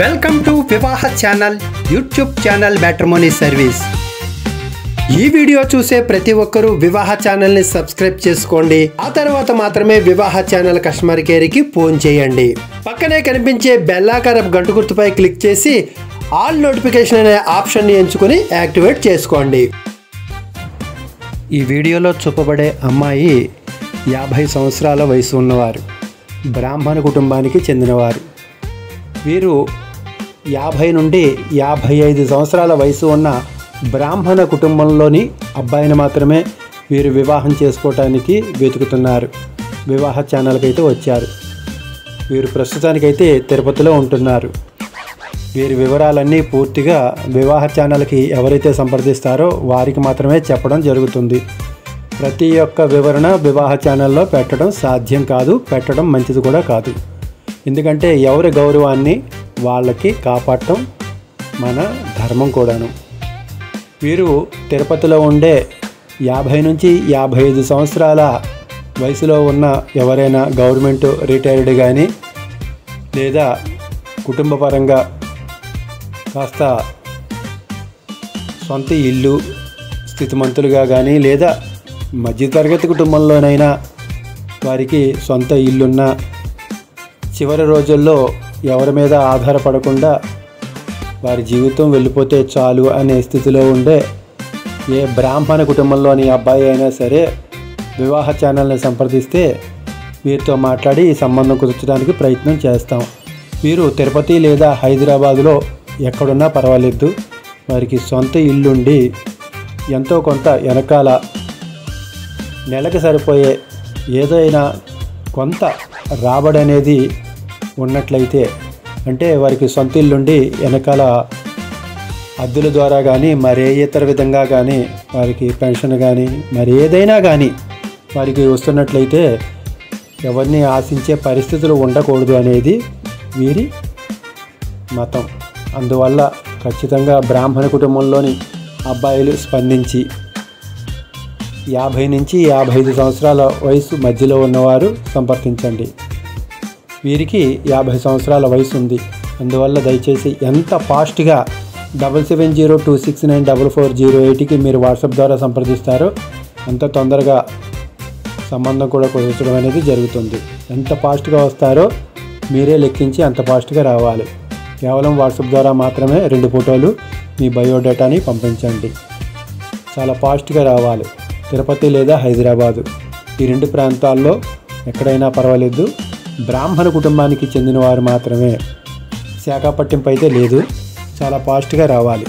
Welcome to వివాహ channel YouTube channel matrimony service. ఈ video చూసే ప్రతి ఒక్కరూ వివాహ ఛానల్ని సబ్స్క్రైబ్ చేసుకోండి. ఆ తర్వాత మాత్రమే వివాహ ఛానల్ కస్టమర్ కేర్కి ఫోన్ చేయండి. పక్కనే కనిపించే బెల్లాకారపు గంట గుర్తుపై క్లిక్ చేసి ఆల్ నోటిఫికేషన్ అనే ఆప్షన్ని ఎంచుకొని యాక్టివేట్ చేసుకోండి. ఈ వీడియోలో చూపబడే అమ్మాయి 50 సంవత్సరాల వయసు ఉన్నవారు, బ్రాహ్మణ కుటుంబానికి చెందినవారు. వీరు 50 నుండి 55 సంవత్సరాల వయసు ఉన్న బ్రాహ్మణ కుటుంబంలోని అబ్బాయిని మాత్రమే వీరు వివాహం చేసుకోవటానికి వెతుకుతున్నారు. వివాహ ఛానల్కి అయితే వచ్చారు. వీరు ప్రస్తుతానికైతే తిరుపతిలో ఉంటున్నారు. వీరి వివరాలన్నీ పూర్తిగా వివాహ ఛానల్కి ఎవరైతే సంప్రదిస్తారో వారికి మాత్రమే చెప్పడం జరుగుతుంది. ప్రతి ఒక్క వివరణ వివాహ ఛానల్లో పెట్టడం సాధ్యం కాదు, పెట్టడం మంచిది కూడా కాదు. ఎందుకంటే ఎవరి గౌరవాన్ని వాళ్ళకి కాపాడటం మన ధర్మం కూడాను. వీరు తిరుపతిలో ఉండే 50 నుంచి 55 సంవత్సరాల వయసులో ఉన్న ఎవరైనా గవర్నమెంట్ రిటైర్డ్ కానీ లేదా కుటుంబ పరంగా కాస్త సొంత ఇల్లు స్థితిమంతులుగా కానీ లేదా మధ్యతరగతి కుటుంబంలోనైనా వారికి సొంత ఇల్లున్న చివరి రోజుల్లో ఎవరి మీద ఆధారపడకుండా వారి జీవితం వెళ్ళిపోతే చాలు అనే స్థితిలో ఉండే ఏ బ్రాహ్మణ కుటుంబంలోని అబ్బాయి అయినా సరే వివాహ ఛానల్ని సంప్రదిస్తే వీరితో మాట్లాడి ఈ సంబంధం కుదర్చడానికి ప్రయత్నం చేస్తాం. వీరు తిరుపతి లేదా హైదరాబాదులో ఎక్కడున్నా పర్వాలేదు. వారికి సొంత ఇల్లుండి ఎంతో కొంత వెనకాల నెలకు సరిపోయే ఏదైనా కొంత రాబడి అనేది ఉన్నట్లయితే, అంటే వారికి సొంత ఇల్లుండి వెనకాల అద్దెల ద్వారా కానీ మరే ఇతర విధంగా కానీ వారికి పెన్షన్ కానీ మరి ఏదైనా కానీ వారికి వస్తున్నట్లయితే ఎవరిని ఆశించే పరిస్థితులు ఉండకూడదు అనేది వీరి మతం. అందువల్ల ఖచ్చితంగా బ్రాహ్మణ కుటుంబంలోని అబ్బాయిలు స్పందించి 50 నుంచి 55 సంవత్సరాల వయసు మధ్యలో ఉన్నవారు సంప్రదించండి. వీరికి 50 సంవత్సరాల వయసు ఉంది. అందువల్ల దయచేసి ఎంత ఫాస్ట్గా 7702694408కి మీరు వాట్సాప్ ద్వారా సంప్రదిస్తారో అంత తొందరగా సంబంధం కూడా కుదర్చడం అనేది జరుగుతుంది. ఎంత ఫాస్ట్గా వస్తారో మీరే లెక్కించి అంత ఫాస్ట్గా రావాలి. కేవలం వాట్సాప్ ద్వారా మాత్రమే 2 ఫోటోలు మీ బయోడేటాని పంపించండి. చాలా ఫాస్ట్గా రావాలి. తిరుపతి లేదా హైదరాబాదు ఈ 2 ప్రాంతాల్లో ఎక్కడైనా పర్వాలేదు. బ్రాహ్మణ కుటుంబానికి చెందిన వారు మాత్రమే. శాఖ పట్టింపు అయితే లేదు. చాలా ఫాస్ట్గా రావాలి.